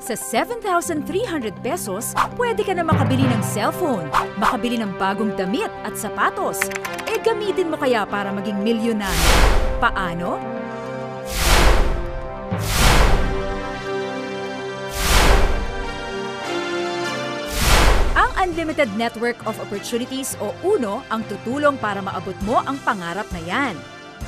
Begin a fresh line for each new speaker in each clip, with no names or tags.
Sa 7,300 pesos, pwede ka na makabili ng cellphone, makabili ng bagong damit at sapatos. Gamitin mo kaya para maging milyonaryo. Paano? Ang Unlimited Network of Opportunities o UNO ang tutulong para maabot mo ang pangarap na yan.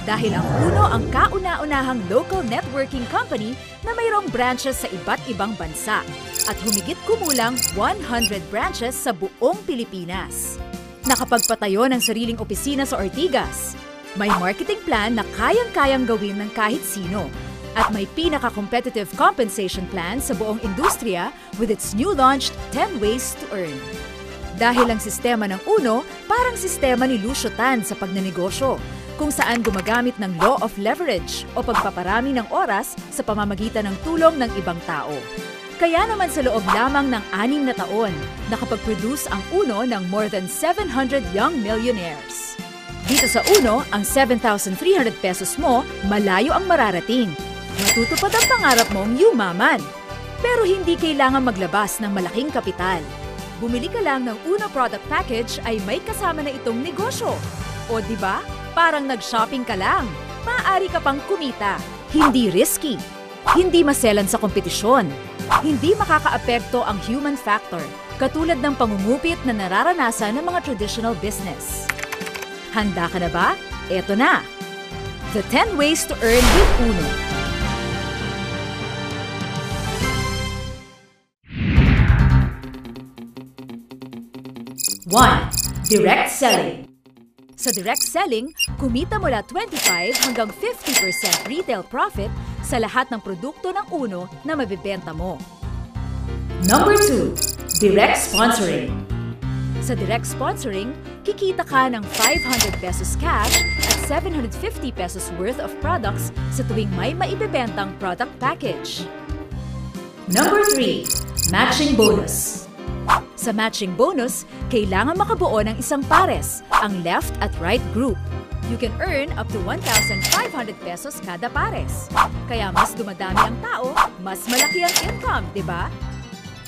Dahil ang UNO ang kauna-unahang local networking company na mayroong branches sa iba't ibang bansa at humigit kumulang 100 branches sa buong Pilipinas. Nakapagpatayo ng sariling opisina sa Ortigas. May marketing plan na kayang-kayang gawin ng kahit sino. At may pinaka-competitive compensation plan sa buong industriya with its new launched 10 Ways to Earn. Dahil ang sistema ng UNO parang sistema ni Lucio Tan sa pagnenegosyo, kung saan gumagamit ng law of leverage o pagpaparami ng oras sa pamamagitan ng tulong ng ibang tao. Kaya naman sa loob lamang ng 6 na taon, nakapag-produce ang UNO ng more than 700 young millionaires. Dito sa UNO, ang 7,300 pesos mo, malayo ang mararating. Matutupad ang pangarap mong yumaman. Pero hindi kailangan maglabas ng malaking kapital. Bumili ka lang ng UNO product package ay may kasama na itong negosyo. O diba? Parang nag-shopping ka lang. Maaari ka pang kumita. Hindi risky. Hindi maselan sa kompetisyon. Hindi makakaapekto ang human factor, katulad ng pangungupit na nararanasan ng mga traditional business. Handa ka na ba? Eto na! The 10 Ways to Earn with UNO. One, direct selling. Sa direct selling, kumita mula 25 hanggang 50% retail profit sa lahat ng produkto ng UNO na mabibenta mo. Number 2, direct sponsoring. Sa direct sponsoring, kikita ka ng 500 pesos cash at 750 pesos worth of products sa tuwing may maibibentang product package. Number 3, matching bonus. Sa matching bonus, kailangan makabuo ng isang pares, ang left at right group. You can earn up to 1,500 pesos kada pares. Kaya mas dumadami ang tao, mas malaki ang income, di ba?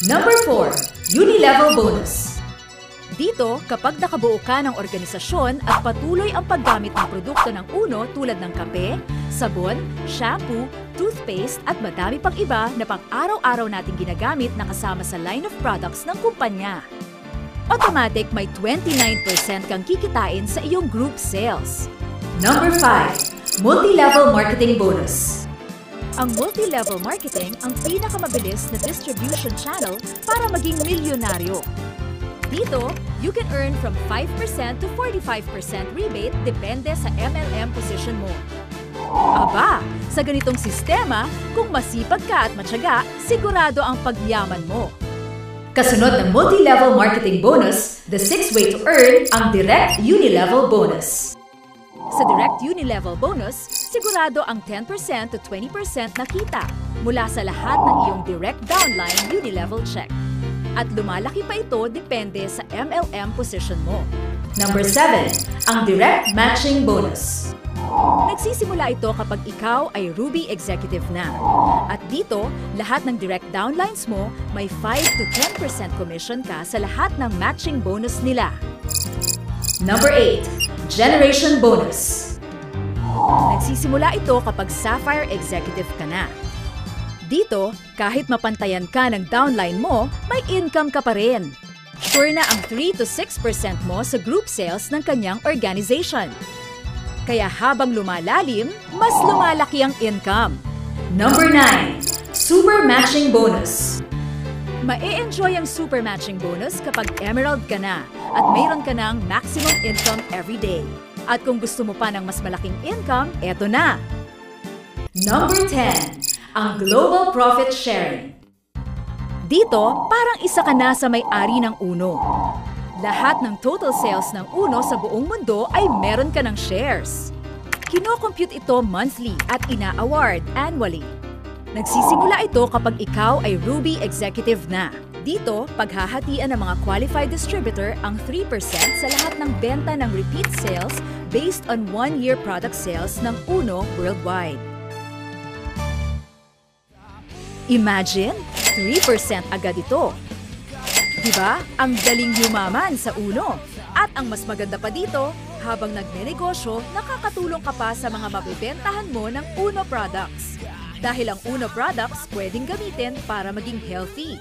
Number 4, unilevel bonus. Dito, kapag nakabuo ka ng organisasyon at patuloy ang paggamit ng produkto ng UNO tulad ng kape, sabon, shampoo, toothpaste at madami pang iba na pang-araw-araw nating ginagamit na kasama sa line of products ng kumpanya. Automatic may 29% kang kikitain sa iyong group sales. Number 5, multi-level marketing bonus. Ang multi-level marketing ang pinakamabilis na distribution channel para maging milyonaryo. Dito, you can earn from 5% to 45% rebate depende sa MLM position mo. Aba, sa ganitong sistema, kung masipag ka at matyaga, sigurado ang pagyaman mo. Kasunod ng multi-level marketing bonus, the 6th way to earn ang direct unilevel bonus. Sa direct unilevel bonus, sigurado ang 10% to 20% na kita mula sa lahat ng iyong direct downline unilevel check. At lumalaki pa ito depende sa MLM position mo. Number 7, ang direct matching bonus. Nagsisimula ito kapag ikaw ay Ruby Executive na. At dito, lahat ng direct downlines mo, may 5 to 10% commission ka sa lahat ng matching bonus nila. Number 8, Generation Bonus. Nagsisimula ito kapag Sapphire Executive ka na. Dito, kahit mapantayan ka ng downline mo, may income ka pa rin. Sure na ang 3 to 6% mo sa group sales ng kanyang organization. Kaya habang lumalalim, mas lumalaki ang income. Number 9, Super Matching Bonus. Ma-e-enjoy ang Super Matching Bonus kapag Emerald ka na at mayroon ka ng maximum income every day. At kung gusto mo pa ng mas malaking income, eto na! Number 10, ang Global Profit Sharing. Dito, parang isa ka na sa may-ari ng UNO. Lahat ng total sales ng UNO sa buong mundo ay meron ka ng shares. Kino-compute ito monthly at ina-award annually. Nagsisimula ito kapag ikaw ay Ruby Executive na. Dito, paghahatian ng mga qualified distributor ang 3% sa lahat ng benta ng repeat sales based on 1-year product sales ng UNO worldwide. Imagine, 3% agad ito. Diba? Ang galing yumaman sa Uno. At ang mas maganda pa dito, habang nagnenegosyo, nakakatulong ka pa sa mga mabibentahan mo ng Uno products. Dahil ang Uno products pwedeng gamitin para maging healthy.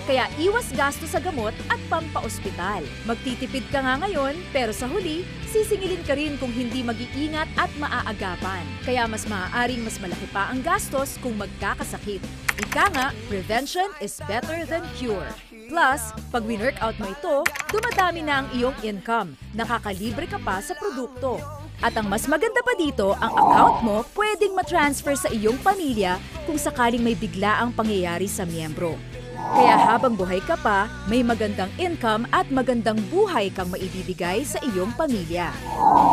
Kaya iwas gasto sa gamot at pampaospital. Magtitipid ka nga ngayon, pero sa huli, sisingilin ka rin kung hindi mag-iingat at maaagapan. Kaya mas maaaring mas malaki pa ang gastos kung magkakasakit. Ika nga, prevention is better than cure. Plus, pag win-workout mo ito, dumadami na ang iyong income. Nakakalibre ka pa sa produkto. At ang mas maganda pa dito, ang account mo pwedeng matransfer sa iyong pamilya kung sakaling may biglaang pangyayari sa miyembro. Kaya habang buhay ka pa, may magandang income at magandang buhay kang maibibigay sa iyong pamilya.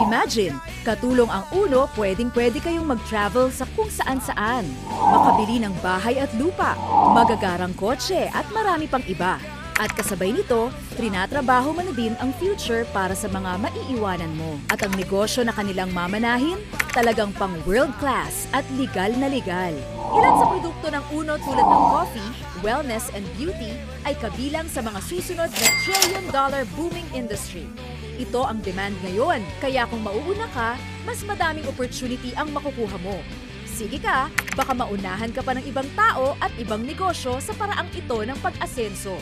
Imagine, katulong ang Uno, pwedeng-pwede kayong mag-travel sa kung saan-saan. Makabili ng bahay at lupa, magagarang kotse at marami pang iba. At kasabay nito, trinatrabaho mo na din ang future para sa mga maiiwanan mo. At ang negosyo na kanilang mamanahin, talagang pang world class at legal na legal. Ilan sa produkto ng Uno tulad ng coffee, wellness and beauty ay kabilang sa mga susunod na trillion-dollar booming industry. Ito ang demand ngayon, kaya kung mauuna ka, mas madaming opportunity ang makukuha mo. Sige ka, baka maunahan ka pa ng ibang tao at ibang negosyo sa paraang ito ng pag-asenso.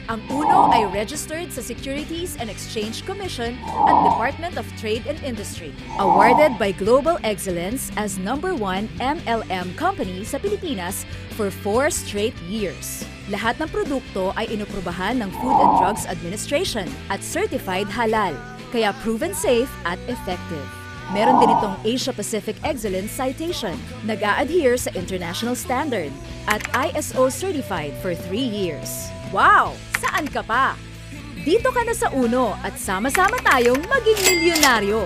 Ang Uno ay registered sa Securities and Exchange Commission at Department of Trade and Industry. Awarded by Global Excellence as #1 MLM company sa Pilipinas for 4 straight years. Lahat ng produkto ay inoprubahan ng Food and Drugs Administration at certified halal, kaya proven safe at effective. Meron din itong Asia Pacific Excellence Citation, nag-a-adhere sa international standard, at ISO certified for 3 years. Wow! Saan ka pa? Dito ka na sa Uno at sama-sama tayong maging milyonaryo.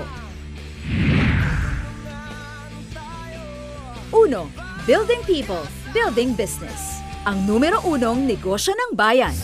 Uno, building people, building business. Ang numero 1 negosyo ng bayan.